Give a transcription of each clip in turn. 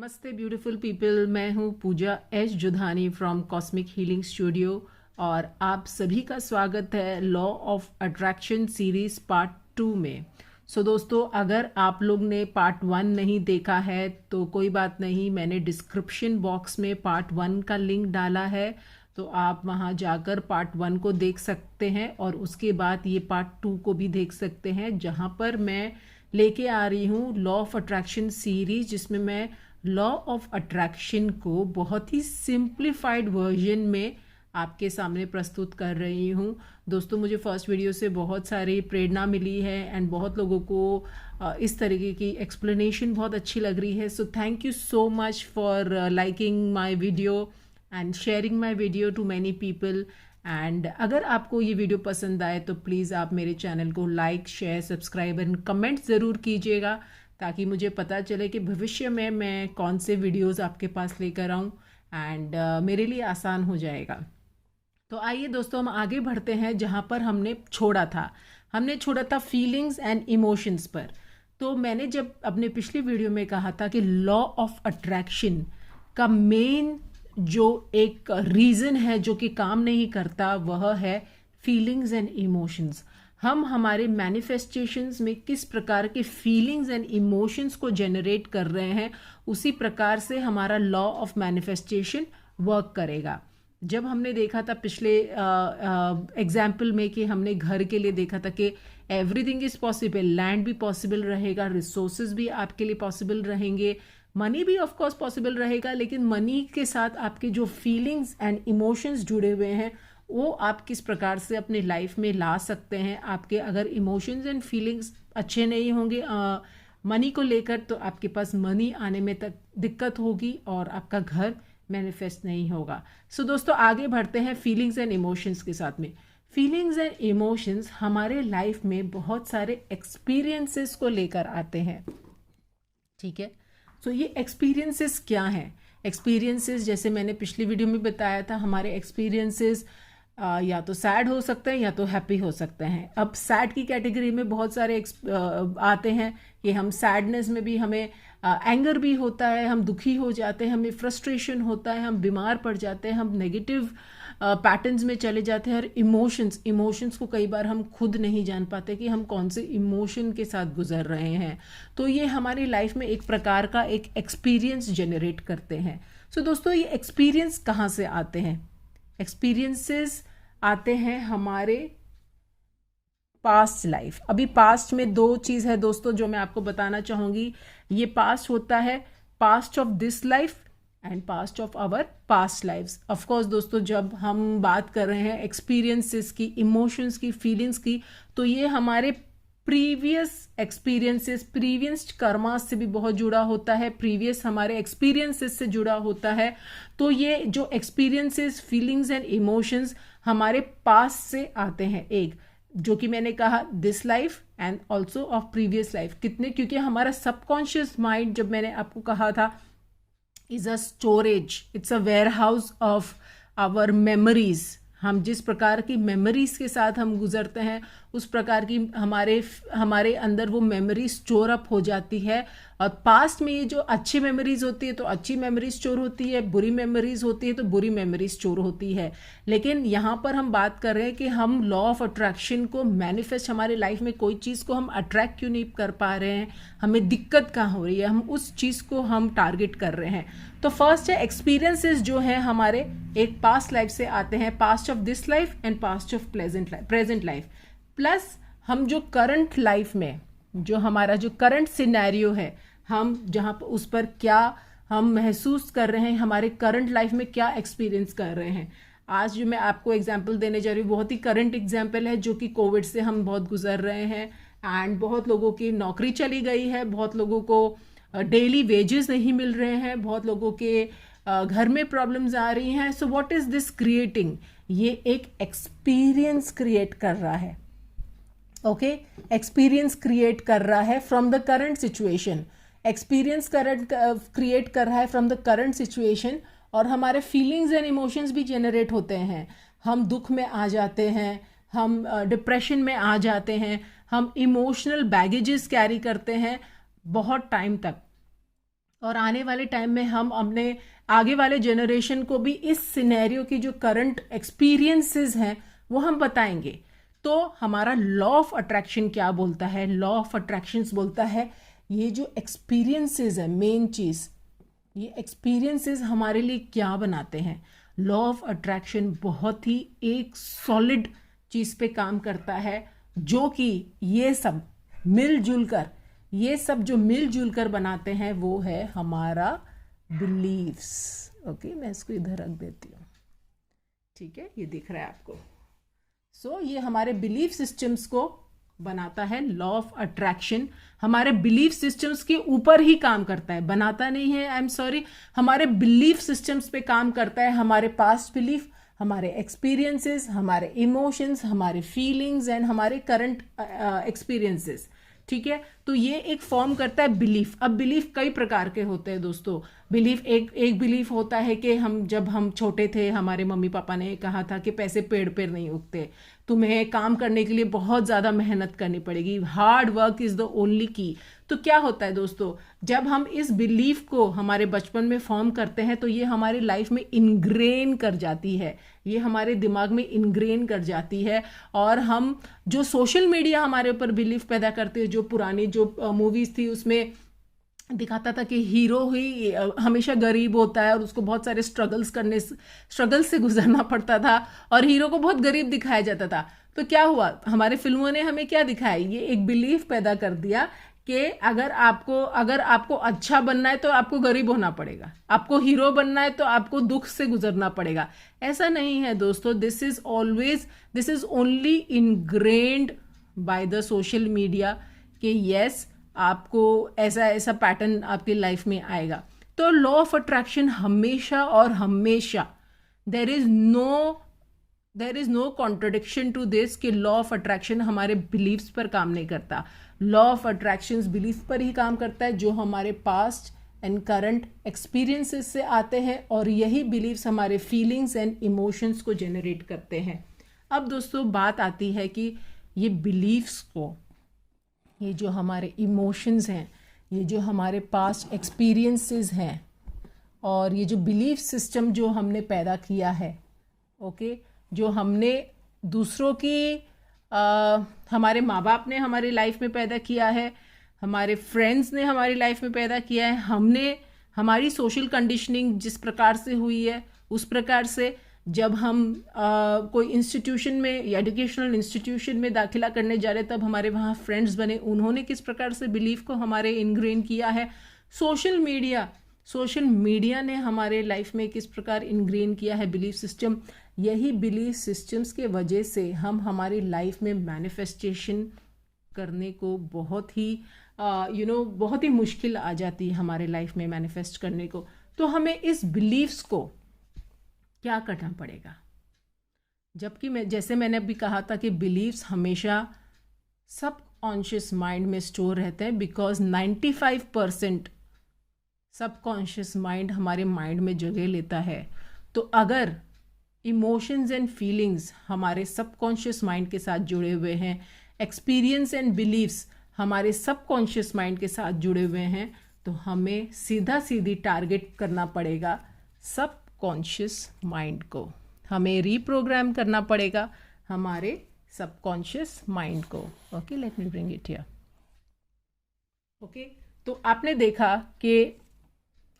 नमस्ते beautiful people. मैं हूँ Pooja H Judhani from cosmic healing studio और आप सभी का स्वागत है law of attraction series part 2 में। दोस्तों, अगर आप लोग ने पार्ट 1 नहीं देखा है तो कोई बात नहीं, मैंने डिस्क्रिप्शन बॉक्स में पार्ट 1 का लिंक डाला है, तो आप वहाँ जाकर पार्ट 1 को देख सकते हैं और उसके बाद ये पार्ट 2 को भी देख सकते हैं, जहाँ पर मैं लेके आ रही हूँ लॉ ऑफ अट्रैक्शन सीरीज, जिसमें मैं लॉ ऑफ अट्रैक्शन को बहुत ही सिंप्लीफाइड वर्जन में आपके सामने प्रस्तुत कर रही हूँ। दोस्तों, मुझे फर्स्ट वीडियो से बहुत सारी प्रेरणा मिली है एंड बहुत लोगों को इस तरीके की एक्सप्लेनेशन बहुत अच्छी लग रही है। So thank you so much for liking my video and sharing my video to many people. And अगर आपको ये वीडियो पसंद आए तो प्लीज़ आप मेरे चैनल को like, share, subscribe and comment ज़रूर कीजिएगा, ताकि मुझे पता चले कि भविष्य में मैं कौन से वीडियोस आपके पास लेकर आऊँ एंड मेरे लिए आसान हो जाएगा। तो आइए दोस्तों, हम आगे बढ़ते हैं जहाँ पर हमने छोड़ा था फीलिंग्स एंड इमोशंस पर। तो मैंने जब अपने पिछली वीडियो में कहा था कि लॉ ऑफ अट्रैक्शन का मेन जो एक रीज़न है जो कि काम नहीं करता, वह है फीलिंग्स एंड इमोशंस। हम हमारे मैनिफेस्टेशंस में किस प्रकार के फीलिंग्स एंड इमोशंस को जनरेट कर रहे हैं, उसी प्रकार से हमारा लॉ ऑफ मैनिफेस्टेशन वर्क करेगा। जब हमने देखा था पिछले एग्जाम्पल में कि हमने घर के लिए देखा था कि एवरीथिंग इज पॉसिबल, लैंड भी पॉसिबल रहेगा, रिसोर्सेज भी आपके लिए पॉसिबल रहेंगे, मनी भी ऑफ कोर्स पॉसिबल रहेगा, लेकिन मनी के साथ आपके जो फीलिंग्स एंड इमोशंस जुड़े हुए हैं वो आप किस प्रकार से अपने लाइफ में ला सकते हैं। आपके अगर इमोशंस एंड फीलिंग्स अच्छे नहीं होंगे मनी को लेकर, तो आपके पास मनी आने में तक दिक्कत होगी और आपका घर मैनिफेस्ट नहीं होगा। दोस्तों, आगे बढ़ते हैं फीलिंग्स एंड इमोशंस के साथ में। फीलिंग्स एंड इमोशंस हमारे लाइफ में बहुत सारे एक्सपीरियंसेस को लेकर आते हैं, ठीक है। ये एक्सपीरियंसेस क्या हैं? एक्सपीरियंसेस, जैसे मैंने पिछली वीडियो में बताया था, हमारे एक्सपीरियंसेस या तो सैड हो सकते हैं या तो हैप्पी हो सकते हैं। अब सैड की कैटेगरी में बहुत सारे आते हैं कि हम सैडनेस में भी हमें एंगर भी होता है, हम दुखी हो जाते हैं, हमें फ्रस्ट्रेशन होता है, हम बीमार पड़ जाते हैं, हम नेगेटिव पैटर्न्स में चले जाते हैं। और इमोशंस को कई बार हम खुद नहीं जान पाते कि हम कौन से इमोशन के साथ गुजर रहे हैं। तो ये हमारी लाइफ में एक प्रकार का एक एक्सपीरियंस जनरेट करते हैं। दोस्तों, ये एक्सपीरियंस कहाँ से आते हैं? एक्सपीरियंसेस आते हैं हमारे पास्ट लाइफ। अभी पास्ट में दो चीज़ है दोस्तों जो मैं आपको बताना चाहूँगी। ये पास्ट होता है past of this life and past of our past lifes. Of course दोस्तों, जब हम बात कर रहे हैं एक्सपीरियंसेस की, इमोशंस की, फीलिंग्स की, तो ये हमारे प्रीवियस एक्सपीरियंसेस, प्रीवियस कर्मा से भी बहुत जुड़ा होता है, प्रीवियस हमारे एक्सपीरियंसेस से जुड़ा होता है। तो ये जो एक्सपीरियंसेस, फीलिंग्स एंड इमोशंस हमारे पास से आते हैं, एक जो कि मैंने कहा this life and also of previous life. कितने? क्योंकि हमारा सबकॉन्शियस माइंड, जब मैंने आपको कहा था, is a storage, it's a warehouse of our memories. हम जिस प्रकार की मेमोरीज के साथ हम गुजरते हैं, उस प्रकार की हमारे अंदर वो मेमोरी स्टोर अप हो जाती है। और पास्ट में ये जो अच्छी मेमोरीज होती है तो अच्छी मेमोरीज स्टोर होती है, बुरी मेमोरीज होती है तो बुरी मेमोरीज स्टोर होती है। लेकिन यहाँ पर हम बात कर रहे हैं कि हम लॉ ऑफ अट्रैक्शन को मैनिफेस्ट, हमारे लाइफ में कोई चीज़ को हम अट्रैक्ट क्यों नहीं कर पा रहे हैं, हमें दिक्कत कहाँ हो रही है, हम उस चीज़ को हम टारगेट कर रहे हैं। तो फर्स्ट है एक्सपीरियंसेस जो है हमारे एक पास्ट लाइफ से आते हैं, past of this life and past of present life. Plus हम जो करंट लाइफ में, जो हमारा जो करंट सिनेरियो है, हम जहाँ पर उस पर क्या हम महसूस कर रहे हैं, हमारे करंट लाइफ में क्या एक्सपीरियंस कर रहे हैं। आज जो मैं आपको एग्जांपल देने जा रही हूँ बहुत ही करंट एग्जांपल है, जो कि कोविड से हम बहुत गुजर रहे हैं एंड बहुत लोगों की नौकरी चली गई है, बहुत लोगों को डेली वेजेस नहीं मिल रहे हैं, बहुत लोगों के घर में प्रॉब्लम्स आ रही हैं। So what is this creating? ये एक एक्सपीरियंस क्रिएट कर रहा है, ओके, एक्सपीरियंस क्रिएट कर रहा है from the current situation. Experience create कर रहा है फ्रॉम द करंट सिचुएशन, और हमारे फीलिंग्स एंड इमोशंस भी जनरेट होते हैं। हम दुख में आ जाते हैं, हम डिप्रेशन में आ जाते हैं, हम इमोशनल बैगेजेस कैरी करते हैं बहुत टाइम तक। और आने वाले टाइम में हम अपने आगे वाले जनरेशन को भी इस सिनेरियो की जो करंट एक्सपीरियंसेस हैं वो हम बताएंगे। तो हमारा लॉ ऑफ अट्रैक्शन क्या बोलता है? लॉ ऑफ अट्रैक्शंस बोलता है ये जो एक्सपीरियंसेस है, मेन चीज, ये एक्सपीरियंसेस हमारे लिए क्या बनाते हैं। लॉ ऑफ अट्रैक्शन बहुत ही एक सॉलिड चीज पे काम करता है, जो कि ये सब मिलजुल कर, ये सब जो मिलजुल कर बनाते हैं वो है हमारा बिलीव्स। ओके, मैं इसको इधर रख देती हूँ, ठीक है, ये दिख रहा है आपको। सो ये हमारे बिलीफ सिस्टम्स को बनाता है लॉ ऑफ अट्रैक्शन। हमारे बिलीफ सिस्टम्स के ऊपर ही काम करता है, बनाता नहीं है, आई एम सॉरी, हमारे बिलीफ सिस्टम्स पे काम करता है। हमारे पास्ट बिलीफ, हमारे एक्सपीरियंसेस, हमारे इमोशंस, हमारे फीलिंग्स एंड हमारे करंट एक्सपीरियंसेस, ठीक है। तो ये एक फॉर्म करता है बिलीफ। अब बिलीफ कई प्रकार के होते हैं दोस्तों। बिलीफ एक बिलीफ होता है कि जब हम छोटे थे हमारे मम्मी पापा ने कहा था कि पैसे पेड़ पे नहीं उगते, तुम्हें काम करने के लिए बहुत ज़्यादा मेहनत करनी पड़ेगी, hard work is the only की। तो क्या होता है दोस्तों, जब हम इस बिलीफ को हमारे बचपन में फॉर्म करते हैं तो ये हमारी लाइफ में इनग्रेन कर जाती है, ये हमारे दिमाग में इनग्रेन कर जाती है। और हम जो सोशल मीडिया हमारे ऊपर बिलीफ पैदा करते हैं, जो पुरानी जो मूवीज़ थी उसमें दिखाता था कि हीरो ही हमेशा गरीब होता है और उसको बहुत सारे स्ट्रगल से गुजरना पड़ता था और हीरो को बहुत गरीब दिखाया जाता था। तो क्या हुआ, हमारे फिल्मों ने हमें क्या दिखाया, ये एक बिलीफ पैदा कर दिया कि अगर आपको अच्छा बनना है तो आपको गरीब होना पड़ेगा, आपको हीरो बनना है तो आपको दुख से गुजरना पड़ेगा। ऐसा नहीं है दोस्तों, this is only ingrained by the social media कि यस, आपको ऐसा पैटर्न आपकी लाइफ में आएगा। तो लॉ ऑफ अट्रैक्शन हमेशा और हमेशा there is no contradiction to this कि लॉ ऑफ अट्रैक्शन हमारे बिलीव्स पर काम नहीं करता। लॉ ऑफ अट्रैक्शन बिलीफ पर ही काम करता है, जो हमारे पास्ट एंड करंट एक्सपीरियंसेस से आते हैं, और यही बिलीव्स हमारे फीलिंग्स एंड इमोशंस को जनरेट करते हैं। अब दोस्तों बात आती है कि ये बिलीव्स को, ये जो हमारे इमोशंस हैं, ये जो हमारे पास्ट एक्सपीरियंसेस हैं, और ये जो बिलीफ सिस्टम जो हमने पैदा किया है, ओके, जो हमने दूसरों की हमारे माँ बाप ने हमारी लाइफ में पैदा किया है, हमारे फ्रेंड्स ने हमारी लाइफ में पैदा किया है, हमने हमारी सोशल कंडीशनिंग जिस प्रकार से हुई है उस प्रकार से जब हम कोई इंस्टीट्यूशन में या एजुकेशनल इंस्टीट्यूशन में दाखिला करने जा रहे तब हमारे वहाँ फ्रेंड्स बने, उन्होंने किस प्रकार से बिलीफ को हमारे इनग्रेन किया है। सोशल मीडिया ने हमारे लाइफ में किस प्रकार इनग्रेन किया है बिलीफ सिस्टम। यही बिलीफ सिस्टम्स के वजह से हम हमारी लाइफ में मैनिफेस्टेशन करने को बहुत ही मुश्किल आ जाती है हमारे लाइफ में मैनिफेस्ट करने को। तो हमें इस बिलीव्स को क्या करना पड़ेगा, जबकि जैसे मैंने अभी कहा था कि बिलीव्स हमेशा सबकॉन्शियस माइंड में स्टोर रहते हैं, बिकॉज 95% सबकॉन्शियस माइंड हमारे माइंड में जगह लेता है। तो अगर इमोशंस एंड फीलिंग्स हमारे सबकॉन्शियस माइंड के साथ जुड़े हुए हैं, एक्सपीरियंस एंड बिलीव्स हमारे सबकॉन्शियस माइंड के साथ जुड़े हुए हैं, तो हमें सीधी टारगेट करना पड़ेगा सबकॉन्शियस माइंड को, हमें रीप्रोग्राम करना पड़ेगा हमारे सबकॉन्शियस माइंड को। Okay, let me bring it here. Okay, तो आपने देखा कि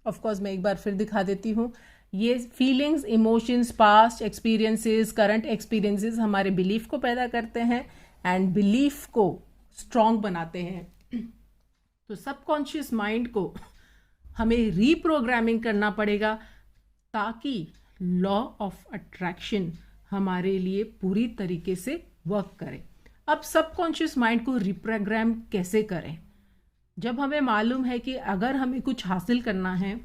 ऑफ कोर्स मैं एक बार फिर दिखा देती हूँ, ये feelings, emotions, past experiences, current experiences हमारे बिलीफ को पैदा करते हैं एंड बिलीफ को स्ट्रॉन्ग बनाते हैं। तो सबकॉन्शियस माइंड को हमें रीप्रोग्रामिंग करना पड़ेगा ताकि लॉ ऑफ अट्रैक्शन हमारे लिए पूरी तरीके से वर्क करे। अब सबकॉन्शियस माइंड को रिप्रोग्राम कैसे करें? जब हमें मालूम है कि अगर हमें कुछ हासिल करना है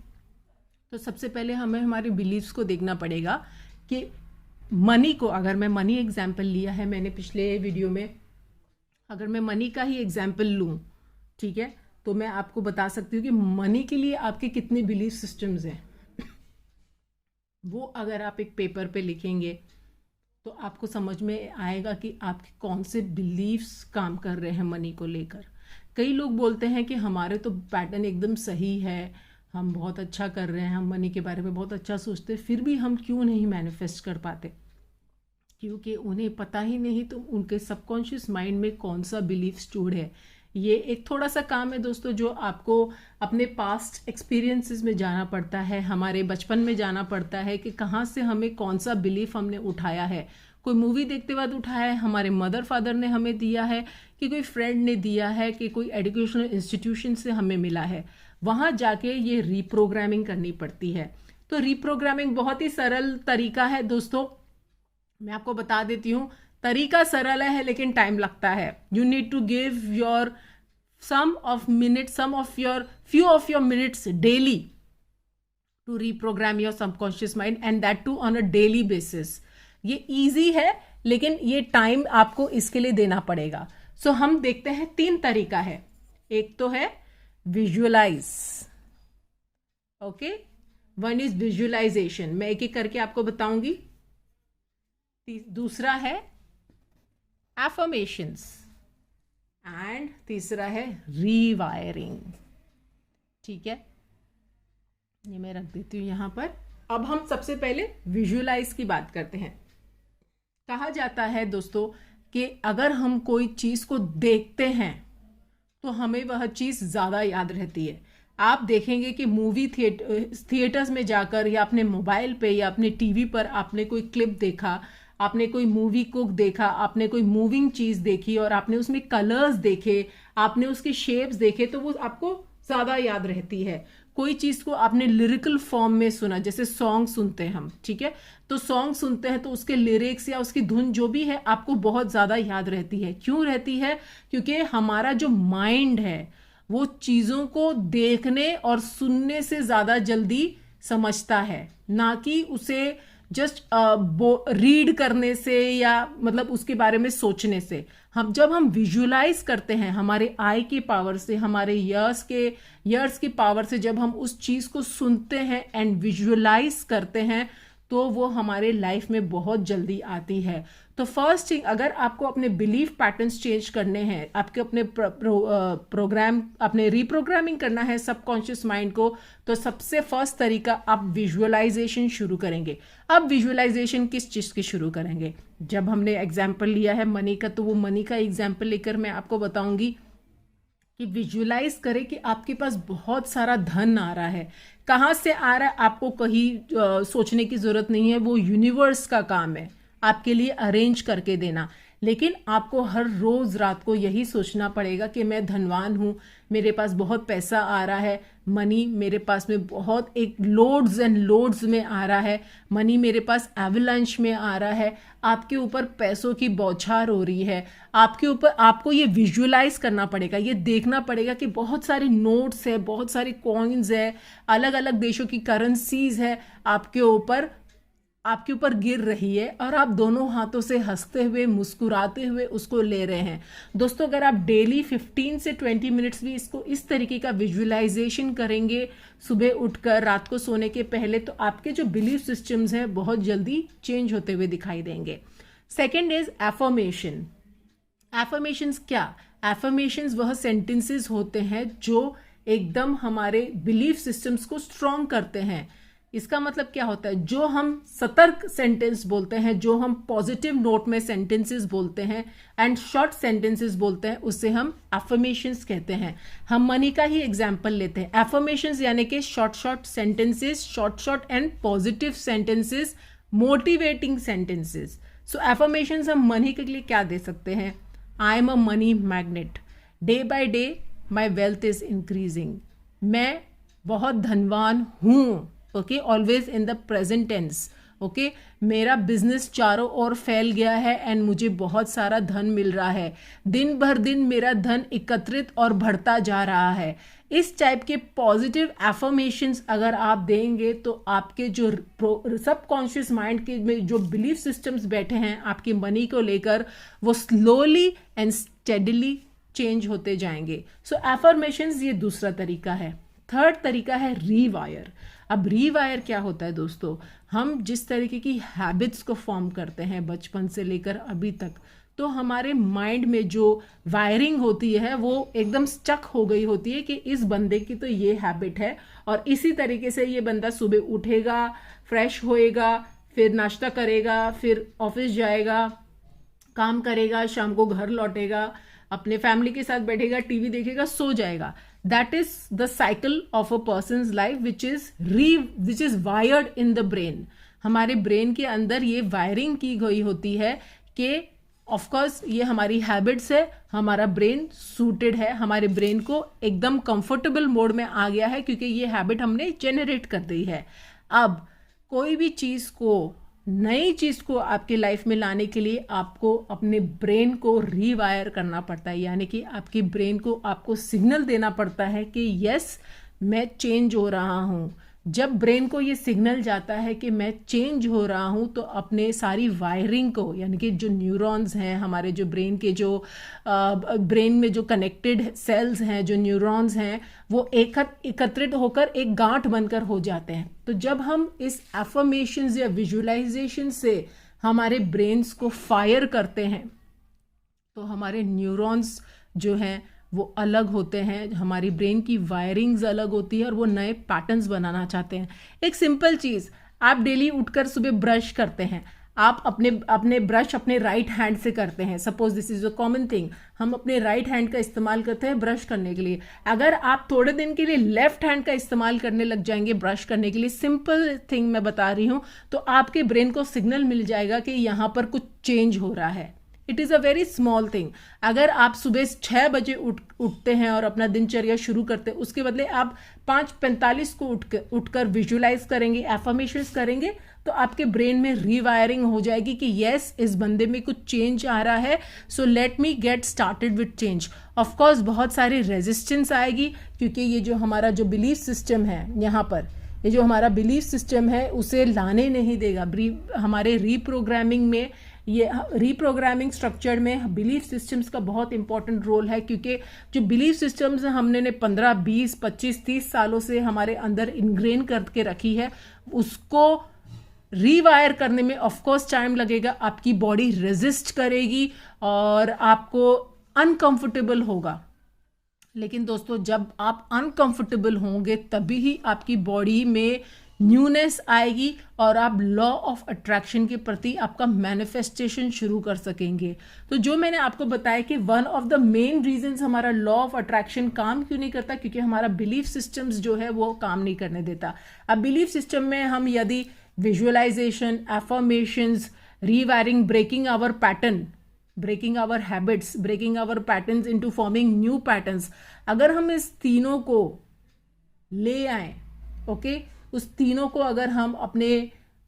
तो सबसे पहले हमें हमारे बिलीव्स को देखना पड़ेगा कि मनी को, अगर मैं मनी एग्जाम्पल लिया है मैंने पिछले वीडियो में, अगर मैं मनी का ही एग्जाम्पल लूँ, ठीक है, तो मैं आपको बता सकती हूँ कि मनी के लिए आपके कितने बिलीफ सिस्टम्स हैं। वो अगर आप एक पेपर पे लिखेंगे तो आपको समझ में आएगा कि आपके कौन से बिलीव्स काम कर रहे हैं मनी को लेकर। कई लोग बोलते हैं कि हमारे तो पैटर्न एकदम सही है, हम बहुत अच्छा कर रहे हैं, हम मनी के बारे में बहुत अच्छा सोचते हैं, फिर भी हम क्यों नहीं मैनिफेस्ट कर पाते? क्योंकि उन्हें पता ही नहीं तो उनके सबकॉन्शियस माइंड में कौन सा बिलीफ स्टोर्ड है। ये एक थोड़ा सा काम है दोस्तों, जो आपको अपने पास्ट एक्सपीरियंसेस में जाना पड़ता है, हमारे बचपन में जाना पड़ता है कि कहाँ से हमें कौन सा बिलीफ हमने उठाया है। कोई मूवी देखते वक्त उठाया है, हमारे मदर फादर ने हमें दिया है, कि कोई फ्रेंड ने दिया है, कि कोई एजुकेशनल इंस्टीट्यूशन से हमें मिला है। वहाँ जाके ये रीप्रोग्रामिंग करनी पड़ती है। तो रीप्रोग्रामिंग बहुत ही सरल तरीका है दोस्तों, मैं आपको बता देती हूँ। तरीका सरल है लेकिन टाइम लगता है। You need to give your some of few of your minutes daily to reprogram your subconscious mind, and that too on a daily basis. ये इजी है लेकिन ये टाइम आपको इसके लिए देना पड़ेगा। सो हम देखते हैं 3 तरीका है। एक तो है visualize, okay, one is visualization, मैं एक एक करके आपको बताऊंगी। दूसरा है एफर्मेशंस, एंड तीसरा है रीवायरिंग। ठीक है, ये मैं रख देती हूं यहां पर। अब हम सबसे पहले विजुअलाइज की बात करते हैं। कहा जाता है दोस्तों कि अगर हम कोई चीज को देखते हैं तो हमें वह चीज ज्यादा याद रहती है। आप देखेंगे कि मूवी थिएटर्स में जाकर या अपने मोबाइल पे या अपने टीवी पर आपने कोई क्लिप देखा, आपने कोई मूवी को देखा, आपने कोई मूविंग चीज देखी और आपने उसमें कलर्स देखे, आपने उसके शेप्स देखे, तो वो आपको ज्यादा याद रहती है। कोई चीज को आपने लिरिकल फॉर्म में सुना, जैसे सॉन्ग सुनते हैं हम, ठीक है, तो सॉन्ग सुनते हैं तो उसके लिरिक्स या उसकी धुन जो भी है आपको बहुत ज्यादा याद रहती है। क्यों रहती है? क्योंकि हमारा जो माइंड है वो चीजों को देखने और सुनने से ज्यादा जल्दी समझता है, ना कि उसे जस्ट रीड करने से या मतलब उसके बारे में सोचने से। जब हम विजुअलाइज करते हैं हमारे आई की पावर से, हमारे ईयर्स की पावर से, जब हम उस चीज को सुनते हैं एंड विजुअलाइज करते हैं तो वो हमारे लाइफ में बहुत जल्दी आती है। तो फर्स्ट थिंग, अगर आपको अपने बिलीफ पैटर्न्स चेंज करने हैं, आपके अपने प्रोग्राम अपने रीप्रोग्रामिंग करना है सबकॉन्शियस माइंड को, तो सबसे फर्स्ट तरीका आप विजुअलाइजेशन शुरू करेंगे। अब विजुअलाइजेशन किस चीज की शुरू करेंगे? जब हमने एग्जाम्पल लिया है मनी का, तो वो मनी का एग्जाम्पल लेकर मैं आपको बताऊंगी कि विजुअलाइज करें कि आपके पास बहुत सारा धन आ रहा है। कहाँ से आ रहा है आपको कहीं सोचने की जरूरत नहीं है, वो यूनिवर्स का काम है आपके लिए अरेंज करके देना। लेकिन आपको हर रोज रात को यही सोचना पड़ेगा कि मैं धनवान हूं, मेरे पास बहुत पैसा आ रहा है, मनी मेरे पास में बहुत एक लोड्स एंड लोड्स में आ रहा है, मनी मेरे पास एवलांच में आ रहा है। आपके ऊपर पैसों की बौछार हो रही है, आपके ऊपर आपको ये विजुअलाइज करना पड़ेगा, ये देखना पड़ेगा कि बहुत सारे नोट्स है, बहुत सारे कॉइन्स है, अलग अलग देशों की करेंसीज है आपके ऊपर गिर रही है और आप दोनों हाथों से हंसते हुए मुस्कुराते हुए उसको ले रहे हैं। दोस्तों, अगर आप डेली 15 से 20 मिनट्स भी इसको इस तरीके का विजुअलाइजेशन करेंगे सुबह उठकर, रात को सोने के पहले, तो आपके जो बिलीफ सिस्टम्स हैं बहुत जल्दी चेंज होते हुए दिखाई देंगे। Second is affirmation. एफर्मेशंस क्या? एफर्मेशंस वह सेंटेंसेस होते हैं जो एकदम हमारे बिलीफ सिस्टम्स को स्ट्रॉन्ग करते हैं। इसका मतलब क्या होता है? जो हम सतर्क सेंटेंस बोलते हैं, जो हम पॉजिटिव नोट में सेंटेंसेस बोलते हैं एंड शॉर्ट सेंटेंसेस बोलते हैं, उससे हम एफर्मेशंस कहते हैं। हम मनी का ही एग्जांपल लेते हैं। एफर्मेशंस यानी कि short sentences, short and positive sentences, motivating sentences. So affirmations हम मनी के लिए क्या दे सकते हैं? I am a money magnet, day by day my wealth is increasing, मैं बहुत धनवान हूं, okay, always in the present tense, okay, मेरा बिजनेस चारों ओर फैल गया है एंड मुझे बहुत सारा धन मिल रहा है, दिन भर दिन मेरा धन एकत्रित और बढ़ता जा रहा है। इस टाइप के पॉजिटिव एफर्मेशंस अगर आप देंगे तो आपके जो सबकॉन्शियस माइंड के में जो बिलीफ सिस्टम्स बैठे हैं आपकी मनी को लेकर, वो स्लोली एंड स्टेडली चेंज होते जाएंगे। सो एफर्मेशंस ये दूसरा तरीका है। थर्ड तरीका है रीवायर। अब रीवायर क्या होता है दोस्तों? हम जिस तरीके की हैबिट्स को फॉर्म करते हैं बचपन से लेकर अभी तक, तो हमारे माइंड में जो वायरिंग होती है वो एकदम स्टक हो गई होती है कि इस बंदे की तो ये हैबिट है, और इसी तरीके से ये बंदा सुबह उठेगा, फ्रेश होएगा, फिर नाश्ता करेगा, फिर ऑफिस जाएगा, काम करेगा, शाम को घर लौटेगा, अपने फैमिली के साथ बैठेगा, टीवी देखेगा, सो जाएगा. That is the cycle of a person's life which is wired in the brain. हमारे ब्रेन के अंदर ये वायरिंग की गई होती है कि ऑफकोर्स ये हमारी हैबिट्स है, हमारा ब्रेन सूटेड है, हमारे ब्रेन को एकदम कंफर्टेबल मोड में आ गया है क्योंकि ये हैबिट हमने जेनरेट कर दी है. अब कोई भी चीज को, नई चीज को आपके लाइफ में लाने के लिए आपको अपने ब्रेन को रीवायर करना पड़ता है, यानी कि आपकी ब्रेन को आपको सिग्नल देना पड़ता है कि यस मैं चेंज हो रहा हूं. जब ब्रेन को ये सिग्नल जाता है कि मैं चेंज हो रहा हूं, तो अपने सारी वायरिंग को, यानी कि जो न्यूरॉन्स हैं हमारे, जो ब्रेन के जो ब्रेन में जो कनेक्टेड सेल्स हैं, जो न्यूरॉन्स हैं, वो एकत्रित होकर एक गांठ बनकर हो जाते हैं. तो जब हम इस एफर्मेशंस या विजुअलाइजेशन से हमारे ब्रेन्स को फायर करते हैं, तो हमारे न्यूरॉन्स जो हैं वो अलग होते हैं, हमारी ब्रेन की वायरिंग्स अलग होती है और वो नए पैटर्न्स बनाना चाहते हैं. एक सिंपल चीज़, आप डेली उठकर सुबह ब्रश करते हैं, आप अपने ब्रश अपने राइट हैंड से करते हैं. Suppose this is a common thing, हम अपने राइट हैंड का इस्तेमाल करते हैं ब्रश करने के लिए. अगर आप थोड़े दिन के लिए लेफ्ट हैंड का इस्तेमाल करने लग जाएंगे ब्रश करने के लिए, सिंपल थिंग मैं बता रही हूँ, तो आपके ब्रेन को सिग्नल मिल जाएगा कि यहाँ पर कुछ चेंज हो रहा है. It is a very small thing. अगर आप सुबह 6 बजे उठते हैं और अपना दिनचर्या शुरू करते हैं, उसके बदले आप 5:45 को उठकर विजुअलाइज करेंगे, एफर्मेशंस करेंगे, तो आपके ब्रेन में रीवायरिंग हो जाएगी कि यस इस बंदे में कुछ चेंज आ रहा है, so let me get started with change. Of course बहुत सारी रेजिस्टेंस आएगी क्योंकि ये जो हमारा जो बिलीफ सिस्टम है, यहाँ पर ये जो हमारा बिलीफ सिस्टम है उसे लाने नहीं देगा. हमारे रीप्रोग्रामिंग में, ये रीप्रोग्रामिंग स्ट्रक्चर में बिलीफ सिस्टम्स का बहुत इंपॉर्टेंट रोल है, क्योंकि जो बिलीफ सिस्टम्स हमने 15, 20, 25, 30 सालों से हमारे अंदर इनग्रेन करके रखी है, उसको रीवायर करने में ऑफकोर्स टाइम लगेगा. आपकी बॉडी रेजिस्ट करेगी और आपको अनकंफर्टेबल होगा. लेकिन दोस्तों जब आप अनकंफर्टेबल होंगे तभी ही आपकी बॉडी में न्यूनेस आएगी और आप लॉ ऑफ अट्रैक्शन के प्रति आपका मैनिफेस्टेशन शुरू कर सकेंगे. तो जो मैंने आपको बताया कि one of the main reasons हमारा लॉ ऑफ अट्रैक्शन काम क्यों नहीं करता, क्योंकि हमारा बिलीफ सिस्टम्स जो है वो काम नहीं करने देता. अब बिलीफ सिस्टम में हम यदि visualisation, affirmations, rewiring, breaking our pattern, breaking our habits, breaking our patterns into forming new patterns, अगर हम इस तीनों को ले आए, ओके, उस तीनों को अगर हम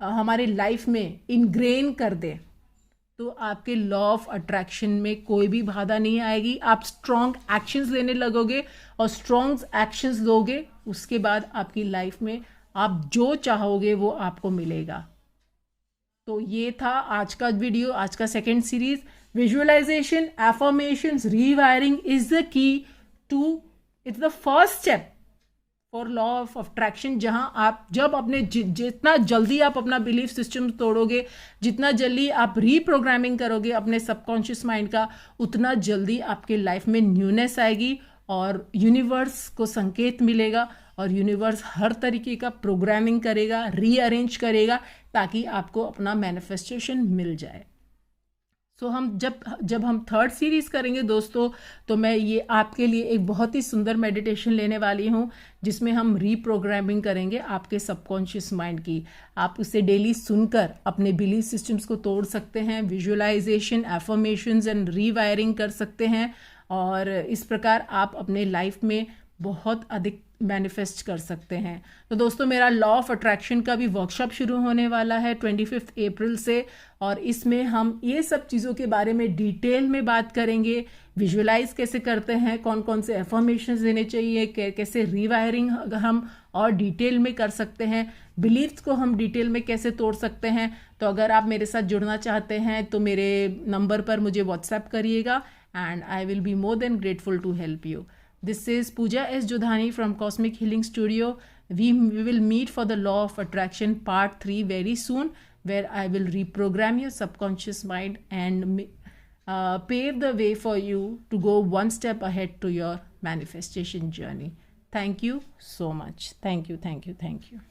हमारे लाइफ में इनग्रेन कर दें, तो आपके लॉ ऑफ अट्रैक्शन में कोई भी बाधा नहीं आएगी. आप स्ट्रॉन्ग एक्शंस लेने लगोगे और स्ट्रॉन्ग एक्शंस लोगे, उसके बाद आपकी लाइफ में आप जो चाहोगे वो आपको मिलेगा. तो ये था आज का वीडियो, आज का second series. Visualisation, affirmations, rewiring is the key to, it's the first step for law of attraction. जहां आप जब अपने जितना जल्दी आप अपना बिलीफ सिस्टम तोड़ोगे, जितना जल्दी आप रीप्रोग्रामिंग करोगे अपने सबकॉन्शियस माइंड का, उतना जल्दी आपके लाइफ में न्यूनेस आएगी और यूनिवर्स को संकेत मिलेगा और यूनिवर्स हर तरीके का प्रोग्रामिंग करेगा, रीअरेंज करेगा ताकि आपको अपना मैनिफेस्टेशन मिल जाए. सो हम जब हम थर्ड सीरीज करेंगे दोस्तों, तो मैं ये आपके लिए एक बहुत ही सुंदर मेडिटेशन लेने वाली हूँ जिसमें हम रीप्रोग्रामिंग करेंगे आपके सबकॉन्शियस माइंड की. आप उसे डेली सुनकर अपने बिलीफ सिस्टम्स को तोड़ सकते हैं, विजुअलाइजेशन, एफर्मेशंस एंड रीवायरिंग कर सकते हैं, और इस प्रकार आप अपने लाइफ में बहुत अधिक मैनिफेस्ट कर सकते हैं. तो दोस्तों मेरा लॉ ऑफ अट्रैक्शन का भी वर्कशॉप शुरू होने वाला है 25 अप्रैल से, और इसमें हम ये सब चीज़ों के बारे में डिटेल में बात करेंगे. विजुअलाइज कैसे करते हैं, कौन कौन से एफर्मेशंस देने चाहिए, कैसे रीवायरिंग हम और डिटेल में कर सकते हैं, बिलीफ्स को हम डिटेल में कैसे तोड़ सकते हैं. तो अगर आप मेरे साथ जुड़ना चाहते हैं तो मेरे नंबर पर मुझे व्हाट्सएप करिएगा and I will be more than grateful to help you. This is Pooja S. Jodhani from Cosmic Healing Studio. We will meet for the Law of Attraction Part 3 very soon, where I will reprogram your subconscious mind and pave the way for you to go one step ahead to your manifestation journey. Thank you so much. Thank you, thank you, thank you.